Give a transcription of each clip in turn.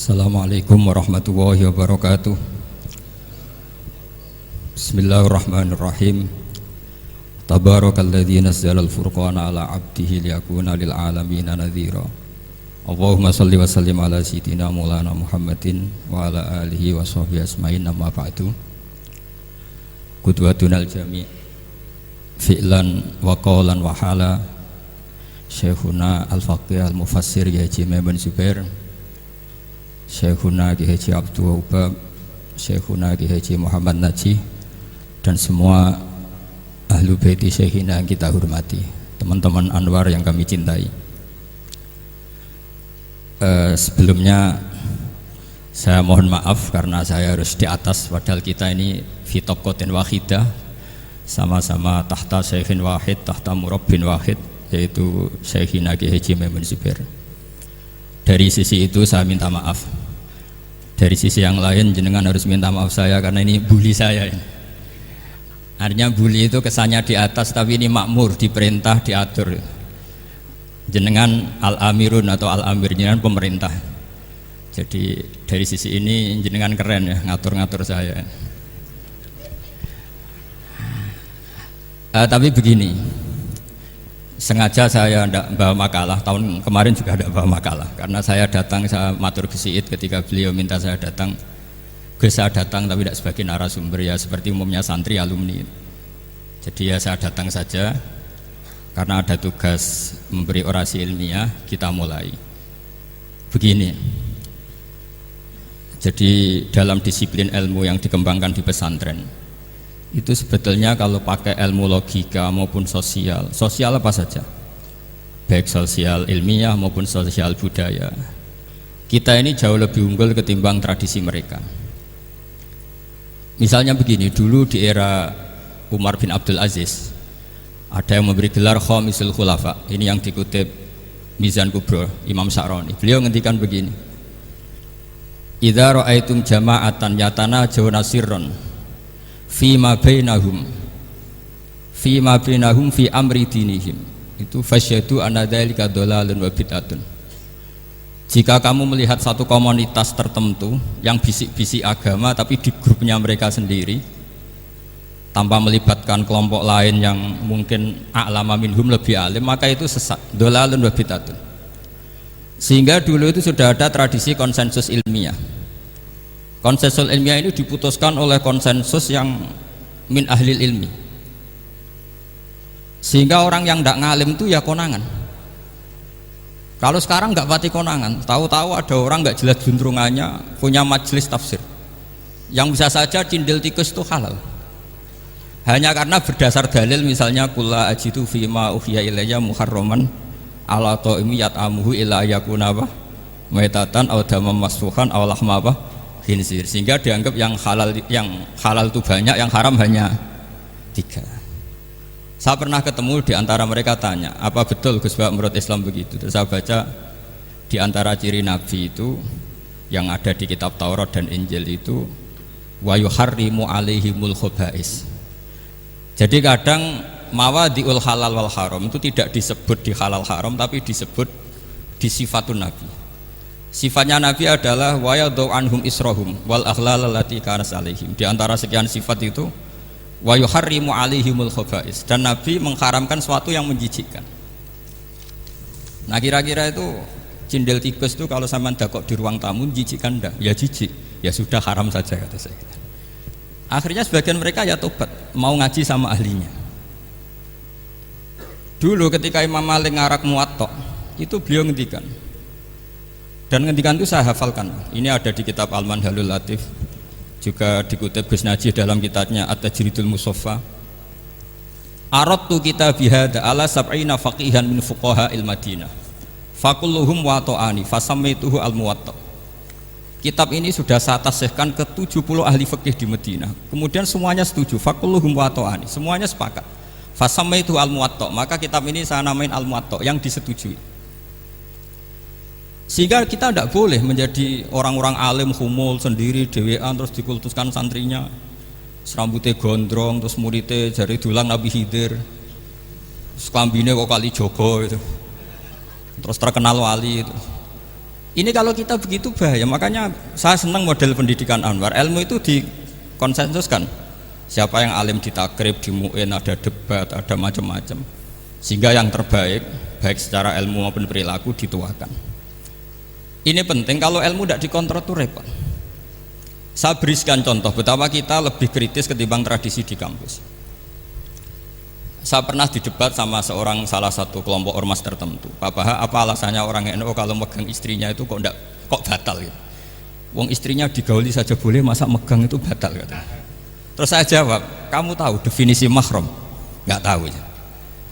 Assalamualaikum warahmatullahi wabarakatuh. Bismillahirrahmanirrahim. Tabarakalladzi nazzala al-furqana ala 'abdihi liyakuna lil 'alamin nadhira. Allahumma shalli wa sallim ala sayyidina Maulana Muhammadin wa ala alihi wa sahbihi asma'in, amma ba'du. Qudwatunal jami' fi'lan wa qawlan wa hala Syekhuna al-Faqih al-Mufassir Kiai Haji Maimun Zubair, Syekhuna Kiai Haji Abdul Wahab, Syekhuna Kiai Haji Muhammad Najih, dan semua ahlu baiti Syekhina yang kita hormati, teman-teman Anwar yang kami cintai. Sebelumnya saya mohon maaf karena saya harus di atas, padahal kita ini fi tabqatin wahidah, sama-sama tahta Syekhin wahid, tahta murabbin wahid, yaitu Syekhina Kiai Haji Maimun Zubair. Dari sisi itu saya minta maaf. Dari sisi yang lain jenengan harus minta maaf saya karena ini bully saya ini. Artinya bully itu kesannya di atas, tapi ini makmur, diperintah, diatur. Jenengan al-amirun atau al-amir, jenengan pemerintah. Jadi dari sisi ini jenengan keren ya, ngatur-ngatur saya. Tapi begini, sengaja saya tidak bawa makalah, tahun kemarin juga tidak bawa makalah, karena saya datang, saya matur Gus Iid ketika beliau minta saya datang. Gus, saya datang tapi tidak sebagai narasumber, ya seperti umumnya santri alumni. Jadi ya saya datang saja karena ada tugas memberi orasi ilmiah. Kita mulai begini. Jadi dalam disiplin ilmu yang dikembangkan di pesantren itu sebetulnya kalau pakai ilmu logika maupun sosial apa saja, baik sosial ilmiah maupun sosial budaya, kita ini jauh lebih unggul ketimbang tradisi mereka. Misalnya begini, dulu di era Umar bin Abdul Aziz ada yang memberi gelar Khamisul Khulafa, ini yang dikutip Mizan Kubro Imam Sa'roni. Beliau ngendikan begini, idza ra'aitum jama'atan yatanajawna sirran fima bainahum fi amri dinihim, itu fasyadu anna dzalika dhalalun wa bid'atun. Jika kamu melihat satu komunitas tertentu yang bisik-bisik agama tapi di grupnya mereka sendiri tanpa melibatkan kelompok lain yang mungkin a'lama minhum, lebih alim, maka itu sesat, dhalalun wa bid'atun. Sehingga dulu itu sudah ada tradisi konsensus ilmiah. Konsensus ilmiah ini diputuskan oleh konsensus yang min ahlil ilmi, sehingga orang yang tidak ngalim itu ya konangan. Kalau sekarang nggak pati konangan, tahu-tahu ada orang nggak jelas juntrungannya punya majelis tafsir yang bisa saja cindil tikus itu halal, hanya karena berdasar dalil, misalnya kula ajitu fima uhiya ilayya muharraman ala ta'imi yat'amuhu illa yakuna maitatan aw damam masfuhan aw lahma khinzir, sehingga dianggap yang halal itu banyak, yang haram hanya 3. Saya pernah ketemu di antara mereka, tanya, apa betul Gus Bak menurut Islam begitu? Terus saya baca di antara ciri Nabi itu yang ada di kitab Taurat dan Injil itu wa yuharrimu alaihimul khobais. Jadi kadang mawadiul halal wal haram itu tidak disebut di halal haram, tapi disebut di sifatun Nabi. Sifatnya Nabi adalah wa yadau anhum israhum wal aghlal allati kanat alaihim. Di antara sekian sifat itu wa yuharrimu alaihimul khaba'is, dan Nabi mengharamkan sesuatu yang menjijikkan. Nah, kira-kira itu cindil tikus itu kalau sampean dakok di ruang tamu menjijikkan enggak? Ya jijik. Ya sudah, haram saja, kata saya. Akhirnya sebagian mereka ya tobat, mau ngaji sama ahlinya. Dulu ketika Imam Malik ngarak Muwatta, itu beliau ngendikan, dan ngendikan itu saya hafalkan. Ini ada di kitab Al-Manhalul Latif, juga dikutip Gus Najih dalam kitabnya At-Tajridul Musaffa. Aradtu kitabi hadza ala sab'ina faqihan min fuqaha il-Madinah fakulluhum wa ta'ani fasammaituhu al-Muwatta. Kitab ini sudah saya tasihkan ke 70 ahli fikih di Madinah, kemudian semuanya setuju, fakulluhum wa ta'ani, semuanya sepakat, fasammaituhu al-Muwatta, maka kitab ini saya namain al-Muwatta, yang disetujui. Sehingga kita tidak boleh menjadi orang-orang alim humul sendiri dewean terus dikultuskan santrinya, serambutnya gondrong, terus muridnya jari dulang Nabi Khidir, terus klambine kok kali Jogo itu, terus terkenal wali itu. Ini kalau kita begitu bahaya. Makanya saya senang model pendidikan Anwar. Ilmu itu dikonsensuskan. Siapa yang alim di takrib, di mu'in, ada debat, ada macam-macam. Sehingga yang terbaik, baik secara ilmu maupun perilaku dituakan. Ini penting, kalau ilmu tidak dikontrol itu repot. Saya berikan contoh betapa kita lebih kritis ketimbang tradisi di kampus. Saya pernah didebat sama salah satu kelompok ormas tertentu. Pak Baha, apa alasannya orang NU kalau megang istrinya itu kok batal gitu? Wong istrinya digauli saja boleh, masa megang itu batal gitu. Terus saya jawab, kamu tahu definisi mahram? Nggak tahu ya.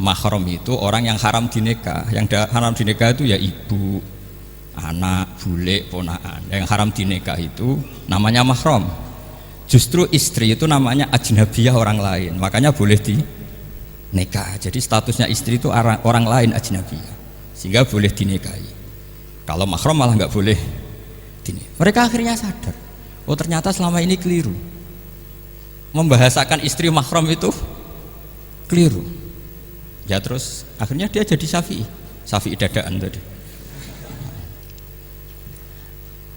Mahram itu orang yang haram dinikah. Yang haram dinikah itu ya ibu, anak, bule, ponakan. Yang haram dinikah itu namanya mahram. Justru istri itu namanya ajnabiyah, orang lain. Makanya boleh dinikah. Jadi statusnya istri itu orang lain, ajnabiyah. Sehingga boleh dinikahi. Kalau mahram malah nggak boleh dinikahi. Mereka akhirnya sadar, oh ternyata selama ini keliru. Membahasakan istri mahram itu keliru. Ya terus akhirnya dia jadi Syafi'i dadaan tadi.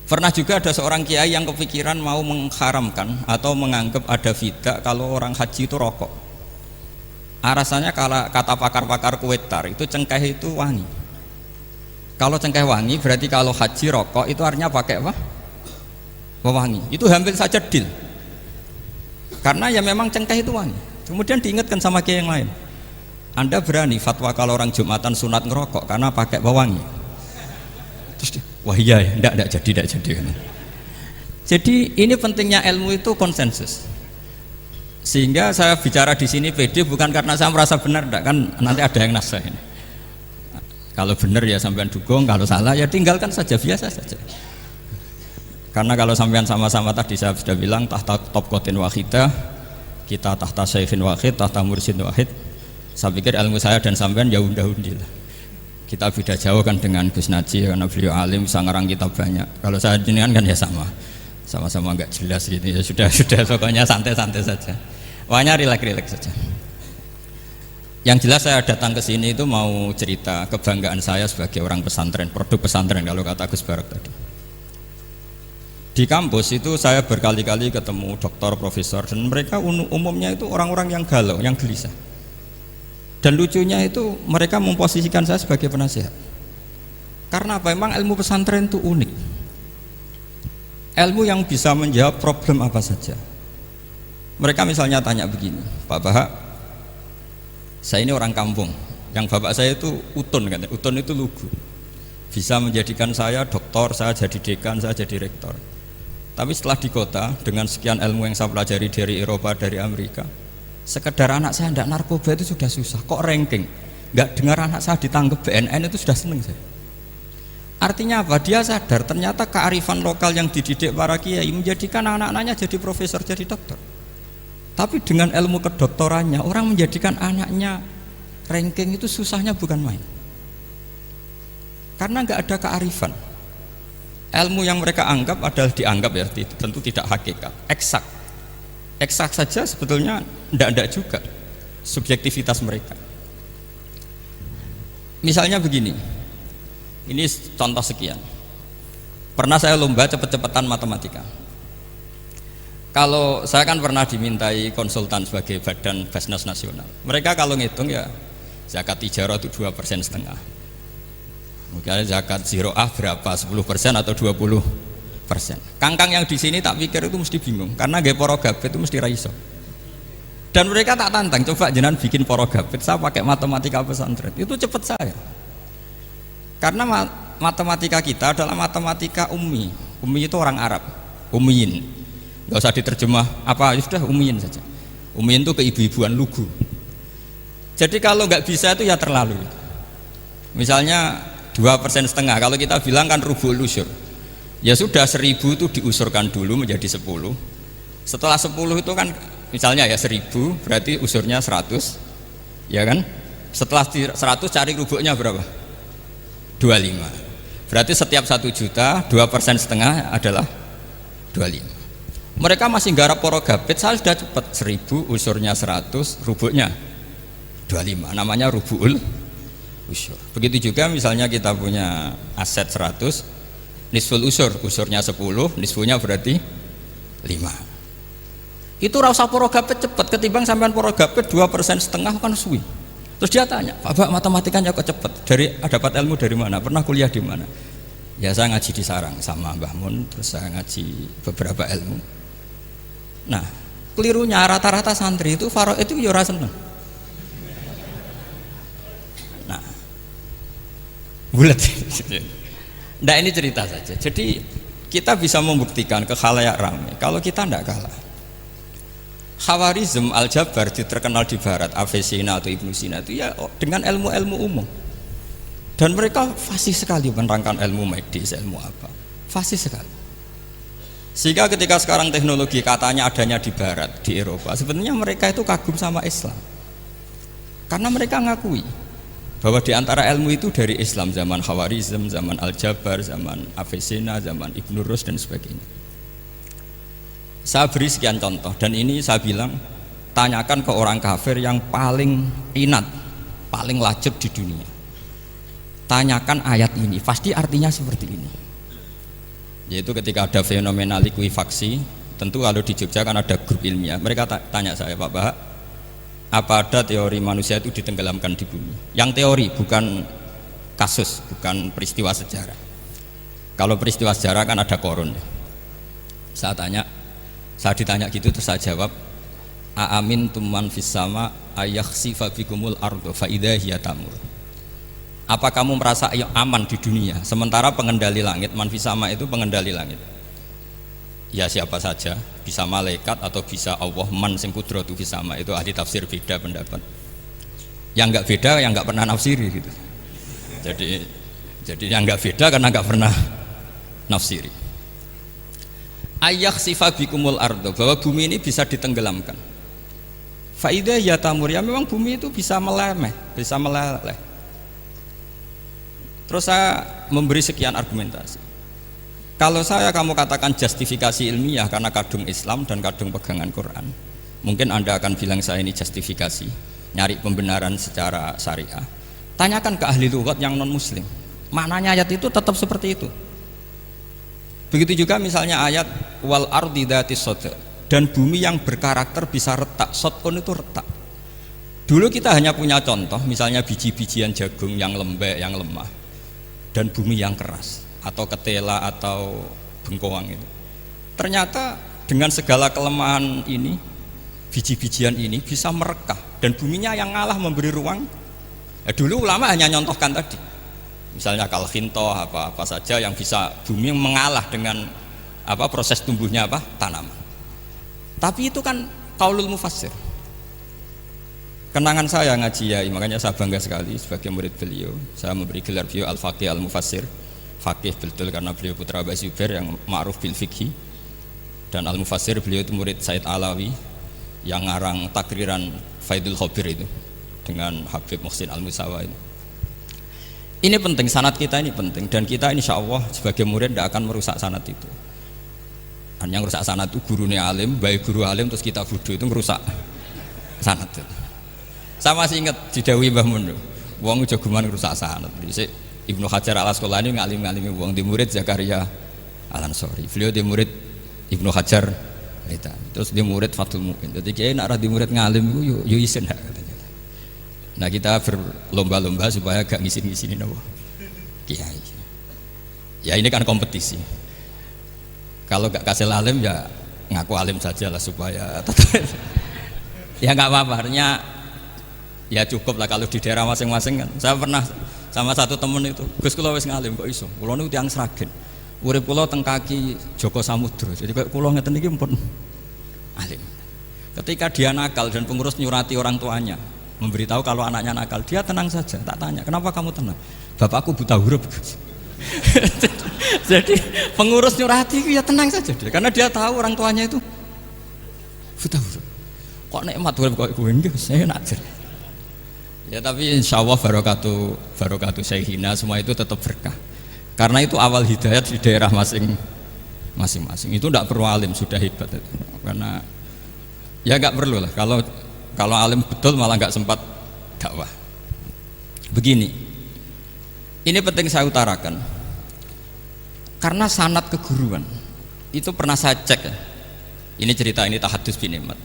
Pernah juga ada seorang kiai yang kepikiran mau mengharamkan atau menganggap ada fidah kalau orang haji itu rokok. Alasannya kalau kata pakar-pakar Kuwaitar itu cengkeh itu wangi. Kalau cengkeh wangi berarti kalau haji rokok itu artinya pakai apa? Wangi. Itu hampir saja deal. Karena ya memang cengkeh itu wangi. Kemudian diingatkan sama kiai yang lain, Anda berani fatwa kalau orang Jumatan sunat ngerokok karena pakai pewangi? Terus wah iya ya, enggak jadi. Jadi ini pentingnya ilmu itu konsensus. Sehingga saya bicara di sini pede bukan karena saya merasa benar, enggak, kan nanti ada yang nasah ini. Kalau benar ya sampean dukung, kalau salah ya tinggalkan saja, biasa saja. Karena kalau sampean sama-sama tadi saya sudah bilang tahta topkotin wahidah, kita tahta syekhin wahid, tahta mursyid wahid. Saya pikir ilmu saya dan sampean ya unda-undi lah. Kita beda jauh kan dengan Gus Naji karena beliau alim, bisa ngarang kitab banyak. Kalau saya jenengan kan ya sama-sama nggak jelas gitu ya, sudah pokoknya santai-santai saja. Pokoknya rileks saja. Yang jelas saya datang ke sini itu mau cerita kebanggaan saya sebagai orang pesantren, produk pesantren kalau kata Gus Barak tadi. Di kampus itu saya berkali-kali ketemu dokter, profesor, dan mereka umumnya itu orang-orang yang galau, yang gelisah. Dan lucunya itu mereka memposisikan saya sebagai penasihat. Karena apa? Memang ilmu pesantren itu unik. Ilmu yang bisa menjawab problem apa saja. Mereka misalnya tanya begini, Pak Baha, saya ini orang kampung, yang bapak saya itu utun, kan? Utun itu lugu. Bisa menjadikan saya doktor, saya jadi dekan, saya jadi rektor. Tapi setelah di kota dengan sekian ilmu yang saya pelajari dari Eropa, dari Amerika, sekedar anak saya tidak narkoba itu sudah susah. Kok ranking? Nggak dengar anak saya ditangkap BNN itu sudah seneng saya. Artinya apa? Dia sadar ternyata kearifan lokal yang dididik para kiai menjadikan anak-anaknya jadi profesor, jadi dokter. Tapi dengan ilmu kedoktorannya orang menjadikan anaknya ranking itu susahnya bukan main. Karena nggak ada kearifan. Ilmu yang mereka anggap adalah dianggap ya, tentu tidak hakikat, eksak saja sebetulnya tidak juga subjektivitas mereka. Misalnya begini, ini contoh sekian. Pernah saya lomba cepet-cepetan matematika. Kalau saya kan pernah dimintai konsultan sebagai badan Basnas Nasional. Mereka kalau ngitung ya zakat tijarah itu 2,5%. Mungkin zakat ziroah berapa, 10% atau 20%. Kangkang yang di sini tak pikir itu mesti bingung karena gaya porogabit itu mesti raiso. Dan mereka tak tantang, coba jenengan bikin porogabit, saya pakai matematika pesantren, itu cepat saya. Karena matematika kita adalah matematika ummi. Ummi itu orang Arab, ummiyin. Gak usah diterjemah apa, ya sudah ummiyin saja. Ummiyin itu keibu-ibuan lugu. Jadi kalau nggak bisa itu ya terlalu. Misalnya 2,5%, kalau kita bilang kan rubu'ul usyur, ya sudah 1.000 itu diusurkan dulu menjadi 10. Setelah 10 itu kan misalnya ya 1.000 berarti usurnya 100, ya kan? Setelah 100 cari rubu'nya berapa? 25. Berarti setiap 1 juta 2,5% adalah 25. Mereka masih garap porogabit, saya sudah cepat 1.000 usurnya 100, rubu'nya 25, namanya rubu'ul usyur. Begitu juga misalnya kita punya aset 100, nisful usur, usurnya 10, nisfunya berarti 5. Itu rasa porogapet cepet ketimbang sampean porogapet 2,5% kan suwi. Terus dia tanya, Pak matematikanya kok cepet? Dapat ilmu dari mana? Pernah kuliah di mana? Ya saya ngaji di Sarang sama Mbah Mun, terus saya ngaji beberapa ilmu. Nah, kelirunya rata-rata santri itu faraid itu ya ora seneng. Nah, bulat. Nah ini cerita saja. Jadi kita bisa membuktikan ke khalayak ramai kalau kita tidak kalah. Khawarizm Al-Jabar terkenal di barat, Avicenna atau Ibnu Sina itu ya dengan ilmu-ilmu umum. Dan mereka fasih sekali menerangkan ilmu medis, ilmu apa. Fasih sekali. Sehingga ketika sekarang teknologi katanya adanya di barat, di Eropa, sebenarnya mereka itu kagum sama Islam. Karena mereka ngakui bahwa di antara ilmu itu dari Islam, zaman Khawarizm, zaman Al-Jabar, zaman Avicenna, zaman Ibnu Rus dan sebagainya. Saya beri sekian contoh dan ini saya bilang tanyakan ke orang kafir yang paling inat, paling lajeb di dunia. Tanyakan ayat ini, pasti artinya seperti ini. Yaitu ketika ada fenomena likuifaksi, tentu kalau di Jogja kan ada grup ilmiah. Mereka tanya saya, Pak Bahak, apa ada teori manusia itu ditenggelamkan di bumi? Yang teori, bukan kasus, bukan peristiwa sejarah. Kalau peristiwa sejarah kan ada korun. Saya ditanya gitu terus saya jawab, aamin tuman fis sama ayakhsifa bikumul ardo fa idza hiya tamur. Apa kamu merasa aman di dunia sementara pengendali langit, man fis sama itu pengendali langit. Ya siapa saja, bisa malaikat atau bisa Allah, man sing kudratu fis sama, itu ahli tafsir beda pendapat. Yang enggak beda yang enggak pernah nafsiri gitu. Jadi yang enggak beda karena enggak pernah nafsiri. Ayak sifat bikumul ardo, bahwa bumi ini bisa ditenggelamkan. Faidah ya tamur, ya memang bumi itu bisa meleleh. Terus saya memberi sekian argumentasi. Kalau kamu katakan justifikasi ilmiah karena kadung Islam dan kadung pegangan Quran, mungkin Anda akan bilang saya ini justifikasi, nyari pembenaran secara syariah. Tanyakan ke ahli lughat yang non muslim, maknanya ayat itu tetap seperti itu. Begitu juga misalnya ayat wal ardi dzatis sodq, dan bumi yang berkarakter bisa retak. Sodqun itu retak. Dulu kita hanya punya contoh, misalnya biji-bijian jagung yang lembek, yang lemah, dan bumi yang keras, atau ketela atau bengkoang itu. Ternyata dengan segala kelemahan ini, biji-bijian ini bisa merekah, dan buminya yang ngalah memberi ruang. Dulu ulama hanya nyontohkan tadi. Misalnya kalkhinto apa saja yang bisa bumi mengalah dengan proses tumbuhnya tanaman. Tapi itu kan qaulul mufassir. Kenangan saya ngaji ya, makanya saya bangga sekali sebagai murid beliau. Saya memberi gelar beliau al-faqih al-mufassir. Faqih betul karena beliau putra Abu Zubair yang ma'ruf bil fiqhi. Dan al-mufassir beliau itu murid Said Alawi yang ngarang takriran Faidul Khabir itu dengan Habib Muhsin Al-Musawa itu. Ini penting, sanad kita ini penting, dan kita insya Allah sebagai murid tidak akan merusak sanad itu. Dan yang merusak sanad itu gurunya alim, baik guru alim terus kita bodoh, itu merusak sanad itu. Saya masih ingat didawi Mbah Mun, wong jagoan merusak sanad. Ibnu Hajar Al-Asqalani ngalim-ngalimi wong, di murid Zakaria Al-Ansori, beliau di murid Ibnu Hajar terus di murid Fathul Mu'in. Jadi kiai nak di murid ngalim yo isin katanya. Nah kita berlomba-lomba supaya gak ngisin-ngisinin apa kiai. Ya ini kan kompetisi. Kalau gak kasih alim ya ngaku alim saja lah supaya ya nggak apa-apa. Artinya ya cukup lah kalau di daerah masing-masing kan. Saya pernah sama satu temen itu, Gus kula wis ngalim kok iso. Kula niku tiyang Sragen. Urip kula teng kaki Joko Samudra. Jadi kok kula ngeten iki pun alim. Ketika dia nakal dan pengurus nyurati orang tuanya memberitahu kalau anaknya nakal, dia tenang saja. Tak tanya, kenapa kamu tenang? Bapakku buta huruf. Jadi pengurus nyurati ya tenang saja dia, karena dia tahu orang tuanya itu buta huruf. Kok nikmat huruf kok gue enggak, saya nakal. Ya tapi insya Allah barokatu syekhina semua itu tetap berkah. Karena itu awal hidayat di daerah masing-masing. Itu tidak perlu alim, sudah hebat itu. Karena ya nggak perlu lah. Kalau alim betul malah nggak sempat dakwah. Begini, ini penting saya utarakan. karena sanad keguruan. Itu pernah saya cek ya. Ini cerita ini tahadus bin Nikmat.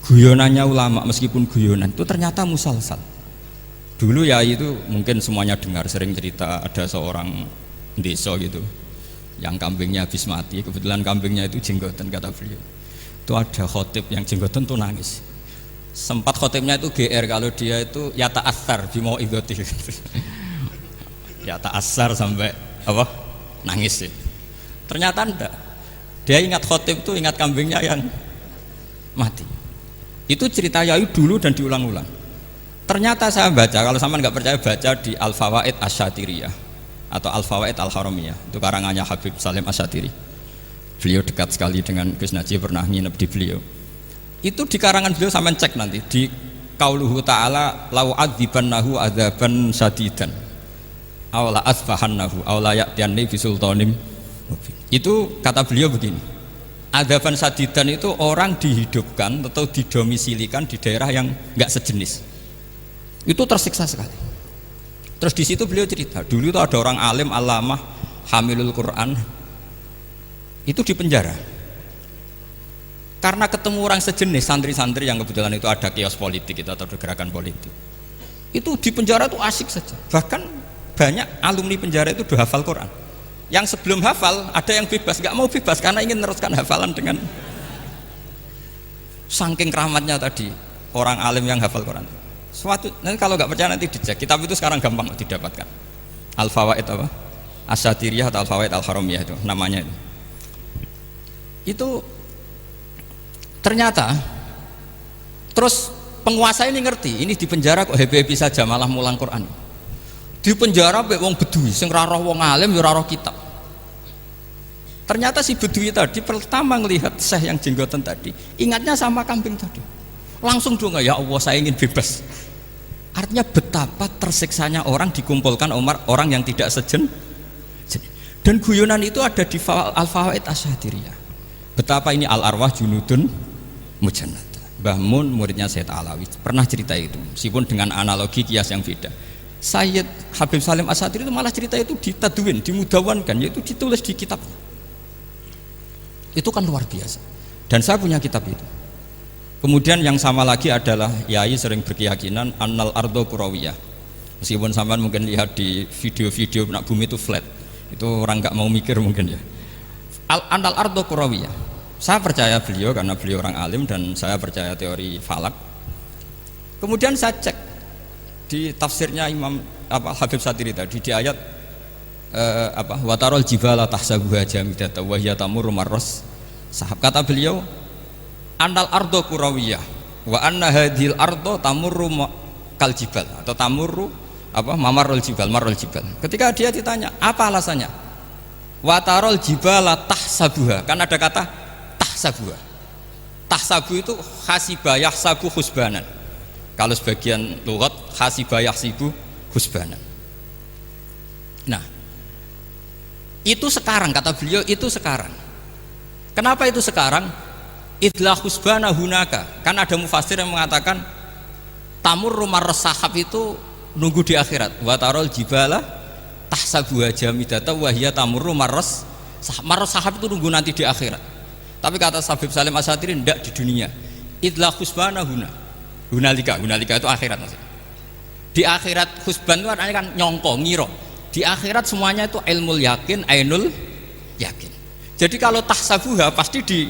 Guyonannya ulama meskipun guyonan itu ternyata musalsal. Dulu ya itu mungkin semuanya dengar sering cerita ada seorang desa gitu yang kambingnya habis mati, kebetulan kambingnya itu jenggotan kata beliau. Itu ada khotib yang jenggotan tuh nangis. Sempat khotibnya itu GR kalau dia itu ya ta'assar bimau idoti. Ya ta'assar sampai apa? Nangis sih. Ternyata enggak. Dia ingat khotib itu ingat kambingnya yang mati. Itu cerita Yai dulu dan diulang-ulang. Ternyata saya baca, kalau sama nggak percaya baca di Al-Fawaid Asy-Syatiriyah atau Al-Fawaid Al-Haramiyah. Itu karangannya Habib Salim Asy-Syatiri. Beliau dekat sekali dengan Gus Najib, pernah nginep di beliau. Itu di karangan beliau sampai cek nanti di qauluhu ta'ala lau adzibannahu adzaban sadidan aw la asfahannahu aw la ya'tiyanni bisultanim. Itu kata beliau begini, adzaban sadidan itu orang dihidupkan atau didomisilikan di daerah yang enggak sejenis, itu tersiksa sekali. Terus di situ beliau cerita, dulu itu ada orang alim alamah hamilul Quran itu di penjara karena ketemu orang sejenis santri-santri yang kebetulan itu ada kios politik itu atau gerakan politik. Itu di penjara itu asik saja. Bahkan banyak alumni penjara itu udah hafal Quran. Yang sebelum hafal ada yang bebas, nggak mau bebas karena ingin meneruskan hafalan dengan saking keramatnya tadi orang alim yang hafal Quran. Suatu nanti kalau nggak percaya nanti dicek. Kitab itu sekarang gampang didapatkan. Al-Fawaid apa? Asy-Syatiriyah atau Al-Fawaid Al-Haramiyah itu namanya itu. Itu ternyata terus penguasa ini ngerti, ini di penjara kok happy-happy saja malah mulang Quran. Di penjara mek wong bedui sing ora roh wong alim ya ora roh kitab. Ternyata si bedui tadi pertama melihat syekh yang jenggotan tadi, ingatnya sama kambing tadi. Langsung dong, ya Allah saya ingin bebas. Artinya betapa tersiksanya orang dikumpulkan orang yang tidak sejen. Dan guyonan itu ada di Al-Fawaid Asy-Syatiriyah. Betapa ini al-arwah junudun mujannad. Mbah Mun muridnya Sayyid Alawi pernah cerita itu, meskipun dengan analogi kias yang beda. Sayyid Habib Salim Asy-Syatiri itu malah cerita itu ditadwin, dimudawankan, yaitu ditulis di kitab. Itu kan luar biasa. Dan saya punya kitab itu. Kemudian yang sama lagi adalah Yai sering berkeyakinan annal ardo kurawiyah. Meskipun sampean mungkin lihat di video-video nak bumi itu flat, itu orang nggak mau mikir mungkin ya. Annal ardo kurawiyah. Saya percaya beliau karena beliau orang alim dan saya percaya teori falak. Kemudian saya cek di tafsirnya Imam Habib Syatiri tadi di ayat watarol jibala tahsabuha jamidatan wa hiya tamurru marras sahab. Kata beliau annal ardo kurawiyah wa anna hadhil ardo tamurru kal jibal atau tamurru mamarul jibal marul jibal. Ketika dia ditanya apa alasannya, watarol jibala tahsabuha, kan ada kata tahsabuha. Tahsabu itu hasibah yahsabu husbanan. Kalau sebagian lughat hasibah yahsibu husbanan. Nah, itu sekarang kata beliau, itu sekarang. Kenapa itu sekarang? Idlah husbana hunaka. Kan ada mufassir yang mengatakan tamurru marras sahab itu nunggu di akhirat. Wa tarol jibala tahsabuha jamidatan wa hiya tamurru marras sahab. Marras sahab itu nunggu nanti di akhirat. Tapi kata Habib Salim Asy-Syatiri tidak di dunia. Idlah husbana hunalika itu akhirat maksudnya. Di akhirat husban itu artinya kan nyongko, ngiro. Di akhirat semuanya itu ilmul yakin, ainul yakin. Jadi kalau tahsabuha pasti di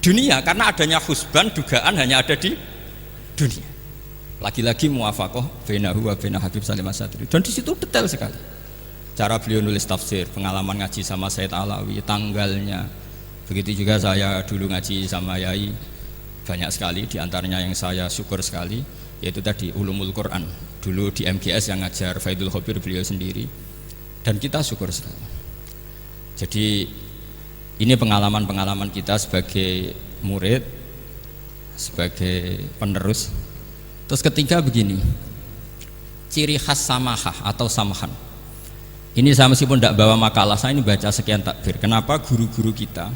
dunia karena adanya husban dugaan hanya ada di dunia. Lagi-lagi muwafaqah bainahu wa baina Habib Salim Asy-Syatiri. Dan di situ detail sekali. Cara beliau nulis tafsir, pengalaman ngaji sama Sayyid Alawi, tanggalnya. Begitu juga saya dulu ngaji sama Yai banyak sekali, diantaranya yang saya syukur sekali yaitu tadi ulumul Quran. Dulu di MGS yang ngajar Faidul Khobir beliau sendiri, dan kita syukur sekali. Jadi ini pengalaman-pengalaman kita sebagai murid, sebagai penerus. Terus ketiga begini, ciri khas samahah atau samahan. Ini saya meskipun tidak bawa makalah, saya ini baca sekian takbir. Kenapa guru-guru kita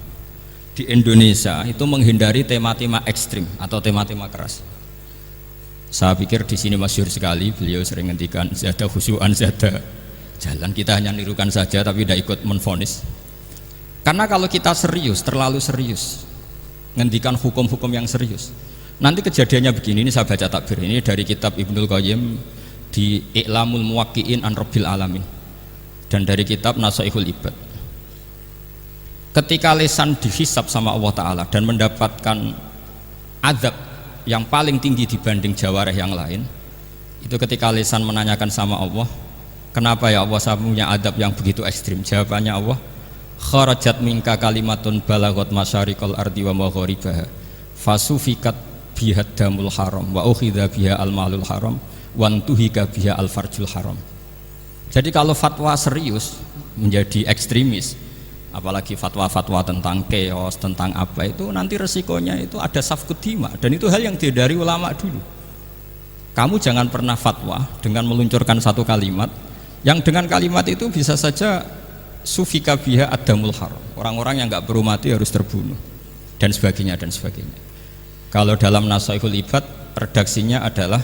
di Indonesia itu menghindari tema-tema ekstrim atau tema-tema keras? Saya pikir di sini masyhur sekali, beliau sering ngendikan zada khusyu'an zada jalan, kita hanya nirukan saja tapi tidak ikut menvonis. Karena kalau kita serius, terlalu serius ngendikan hukum-hukum yang serius, nanti kejadiannya begini. Ini saya baca takbir ini dari kitab Ibnul Qayyim di I'lamul Muwaqqi'in an Rabbil Alamin dan dari kitab Nasaihul Ibad. Ketika lisan dihisab sama Allah Ta'ala dan mendapatkan azab yang paling tinggi dibanding jawareh yang lain, itu ketika lisan menanyakan sama Allah, kenapa ya Allah saya punya adab yang begitu ekstrim? Jawabannya Allah, kharajat minka kalimatun balagot masyariqal ardi wa magharibaha fasufikat biha damul haram wa ukhidha biha almalul haram wantuhika biha alfarjul haram. Jadi kalau fatwa serius menjadi ekstremis, apalagi fatwa-fatwa tentang chaos, tentang apa, itu nanti resikonya itu ada safkut dima, dan itu hal yang dihindari ulama dulu. Kamu jangan pernah fatwa dengan meluncurkan satu kalimat yang dengan kalimat itu bisa saja sufika biha adamul haram, orang-orang yang nggak perlu mati harus terbunuh dan sebagainya dan sebagainya. Kalau dalam Nasaihul Ibad redaksinya adalah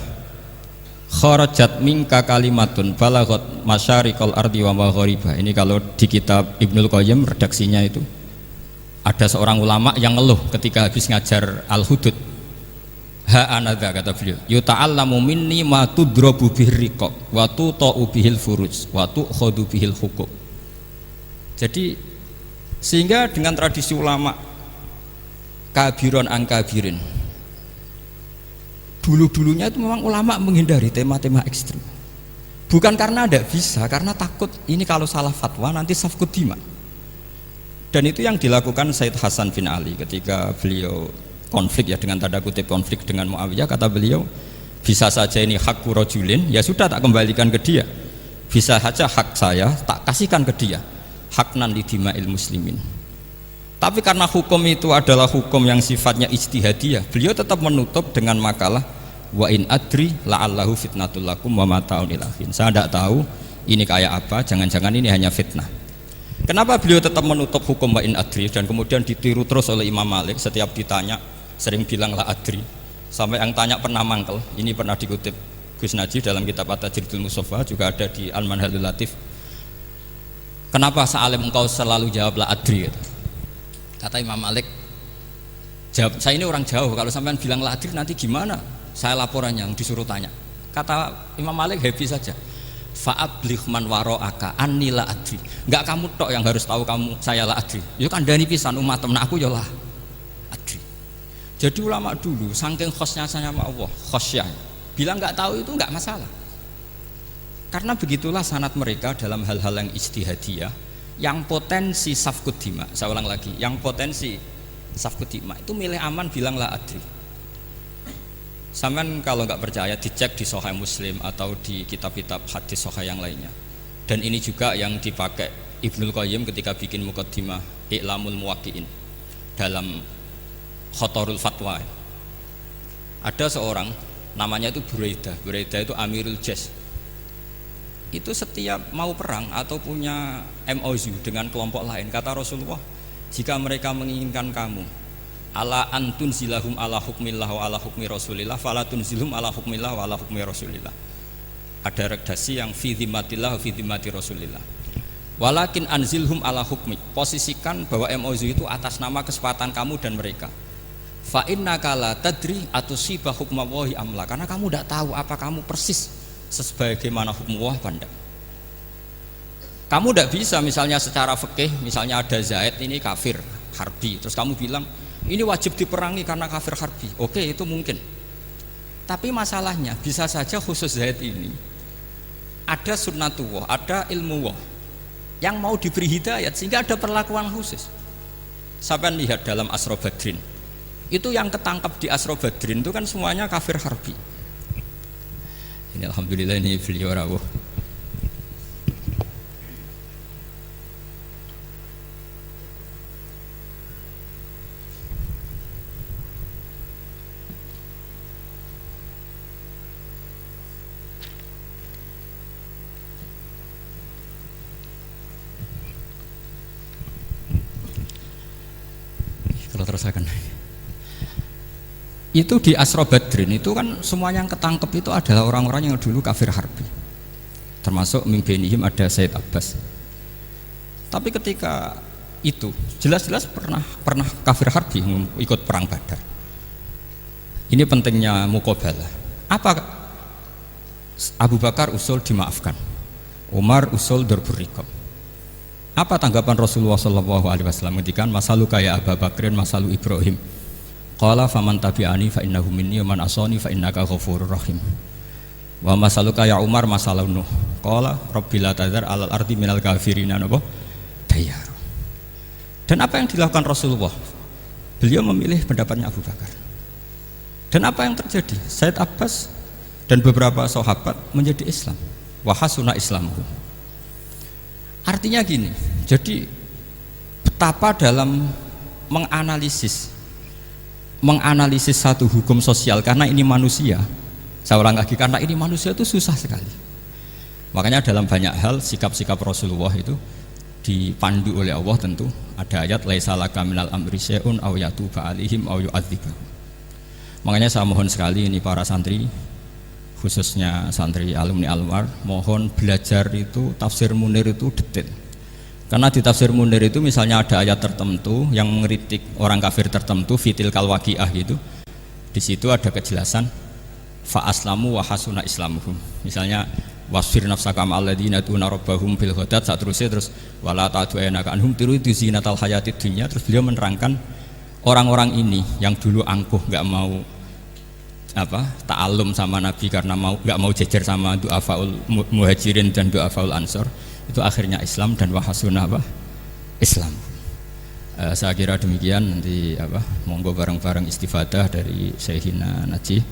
kharajat minka kalimatun balagot masyariqal ardi wa magharibaha. Ini kalau di kitab Ibnul Qayyim redaksinya itu ada seorang ulama yang ngeluh ketika habis ngajar Al-Hudud. Ha anadza, kata beliau, yuta'allamu minni ma tudrabu bihir riqab wa tuta'u bihil furuj wa tu'khadhu bihil huquq. Jadi sehingga dengan tradisi ulama kabiron an kabirin, dulu-dulunya itu memang ulama menghindari tema-tema ekstrim. Bukan karena tidak bisa, karena takut ini kalau salah fatwa nanti safkut dima. Dan itu yang dilakukan Said Hasan bin Ali ketika beliau konflik, ya dengan tanda kutip konflik dengan Muawiyah. Kata beliau, bisa saja ini hak rajulin, ya sudah tak kembalikan ke dia. Bisa saja hak saya tak kasihkan ke dia, haknan lidima'il muslimin. Tapi karena hukum itu adalah hukum yang sifatnya ijtihadiyah, beliau tetap menutup dengan makalah wa in adri la'allahu fitnatul lakum wa mata'un ilahin. Saya tidak tahu ini kayak apa, jangan-jangan ini hanya fitnah. Kenapa beliau tetap menutup hukum wa in adri dan kemudian ditiru terus oleh Imam Malik, setiap ditanya sering bilang la adri, sampai yang tanya pernah mangkel. Ini pernah dikutip Gus Najih dalam kitab At-Tajridul Mustafa, juga ada di Al-Manhalul Latif. Kenapa sa'alim engkau selalu jawab la adri? Kata Imam Malik, jawab, saya ini orang jauh, kalau sampean bilang la adri nanti gimana? Saya laporannya disuruh tanya. Kata Imam Malik, happy saja. Fa'abligh man wara'aka anni la adri. Enggak kamu tok yang harus tahu kamu saya la adri. Ya kandhani pisan umat temen aku ya la adri. Jadi ulama dulu saking khosnya sama Allah, khosyah, bilang enggak tahu itu enggak masalah. Karena begitulah sanad mereka dalam hal-hal yang ijtihadiyah, yang potensi safkut dima. Saya ulang lagi, yang potensi safkut dima itu milih aman bilang la adri. Sampean kalau nggak percaya dicek di Sahih Muslim atau di kitab-kitab hadis sahih yang lainnya. Dan ini juga yang dipakai Ibnul Qayyim ketika bikin muqaddimah I'lamul Muwaqqi'in dalam Khotorul Fatwa. Ada seorang namanya itu Buraidah. Buraidah itu Amirul Jais. Itu setiap mau perang atau punya MOU dengan kelompok lain, kata Rasulullah, jika mereka menginginkan kamu ala antun zilahum ala hukmillah wa ala hukmi rasulillah fala tunzilhum ala hukmillah wa ala hukmi rasulillah. Ada redaksi yang fi dhimmatillah wa fi dhimmati rasulillah. Walakin anzilhum ala hukmi, posisikan bahwa MOU itu atas nama kesepakatan kamu dan mereka. Fa innaka la tadri atusiba hukmallahi amla, karena kamu tidak tahu apa kamu persis sebagaimana hukum Allah pandang. Kamu tidak bisa misalnya secara fikih, misalnya ada Zaid ini kafir harbi, terus kamu bilang ini wajib diperangi karena kafir harbi. Oke, itu mungkin. Tapi masalahnya bisa saja khusus Zaid ini ada sunnatullah, ada ilmu Allah yang mau diberi hidayat sehingga ada perlakuan khusus. Sampai lihat dalam Asra Badrin, itu yang ketangkap di Asra Badrin itu kan semuanya kafir harbi. Ini alhamdulillah ini beliau rawuh. Kalau terusakan itu di Asra Badrin itu kan semua yang ketangkep itu adalah orang-orang yang dulu kafir harbi. termasuk mimpinihim ada Said Abbas. Tapi ketika itu jelas-jelas pernah kafir harbi ikut perang Badar. Ini pentingnya muqabalah. Apa Abu Bakar usul dimaafkan, Umar usul durbur riqab. Apa tanggapan Rasulullah SAW ketika masaluka ya Abu Bakrin masalu Ibrahim? Qala faman tabi'ani fa innahu minni wa man asani fa innaka ghafurur rahim. Wa masaluka ya Umar masalu Nuh. Qala rabbil la tadzar alal ardi minal kafirina napa dayar. Dan apa yang dilakukan Rasulullah? Beliau memilih pendapatnya Abu Bakar. Dan apa yang terjadi? Said Abbas dan beberapa sahabat menjadi Islam. Wa hasuna islamuhum. Artinya gini, jadi betapa dalam menganalisis satu hukum sosial, karena ini manusia, saya ulang lagi, karena ini manusia itu susah sekali. Makanya dalam banyak hal sikap-sikap Rasulullah itu dipandu oleh Allah. Tentu ada ayat laisa laka minal amri syai'un aw yatuba alaihim aw yu'adzibahum. Makanya saya mohon sekali ini para santri, khususnya santri alumni Alwar, mohon belajar itu tafsir Munir itu detail. Karena di tafsir Munir itu misalnya ada ayat tertentu yang mengkritik orang kafir tertentu, fitil kalwaqiah gitu. Di situ ada kejelasan fa aslamu wa hasuna islamuhum. Misalnya wasfir nafsaka ma'al ladzina tuna rabbahum bil ghadat, terus wala ta'du'anaka anhum turidu zinatal hayatid dunya. Terus beliau menerangkan orang-orang ini yang dulu angkuh enggak mau ta'alum sama Nabi karena enggak mau jejer sama du'afaul muhajirin dan du'afaul ansor, itu akhirnya Islam dan wahasuna Islam. Saya kira demikian. Nanti monggo bareng-bareng istifadah dari Syekhina Najih.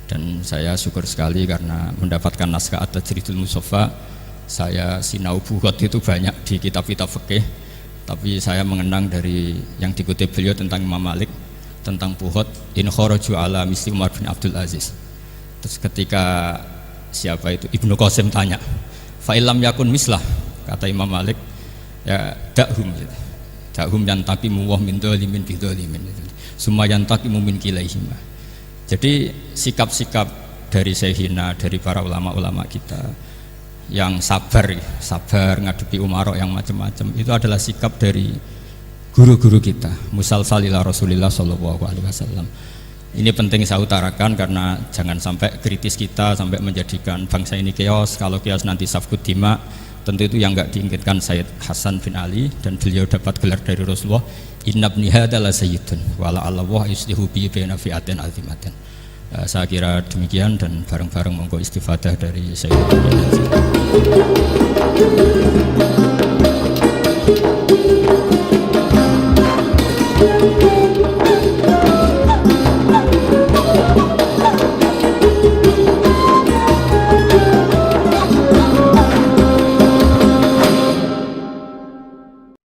Dan saya syukur sekali karena mendapatkan naskah At-Tajridul Mushaffa. Saya sinau bughot itu banyak di kitab-kitab fikih, tapi saya mengenang dari yang dikutip beliau tentang Imam Malik, tentang bughot in kharaju ala misli Umar bin Abdul Aziz. Terus ketika siapa itu Ibnu Qasim tanya, fa illam yakun mislah, kata Imam Malik, ya dakhum gitu. Dakhum yantaqimu wa min dzalimin bi dzalimin. Summa yantaqimu min kilaihim. Jadi sikap-sikap dari Syekhina, dari para ulama-ulama kita yang sabar ngadepi umarok yang macam-macam, itu adalah sikap dari guru-guru kita, musalsalila Rasulullah sallallahu alaihi wasallam. Ini penting saya utarakan karena jangan sampai kritis kita sampai menjadikan bangsa ini keos. Kalau keos nanti safkut dima, tentu itu yang enggak diinginkan Sayyid Hasan bin Ali, dan beliau dapat gelar dari Rasulullah, inna ibni hadza la sayyidun wa la Allah yuslihu bi baina fi'atin azimatin. Saya kira demikian, dan bareng-bareng monggo istifadah dari Sayyid Hasan.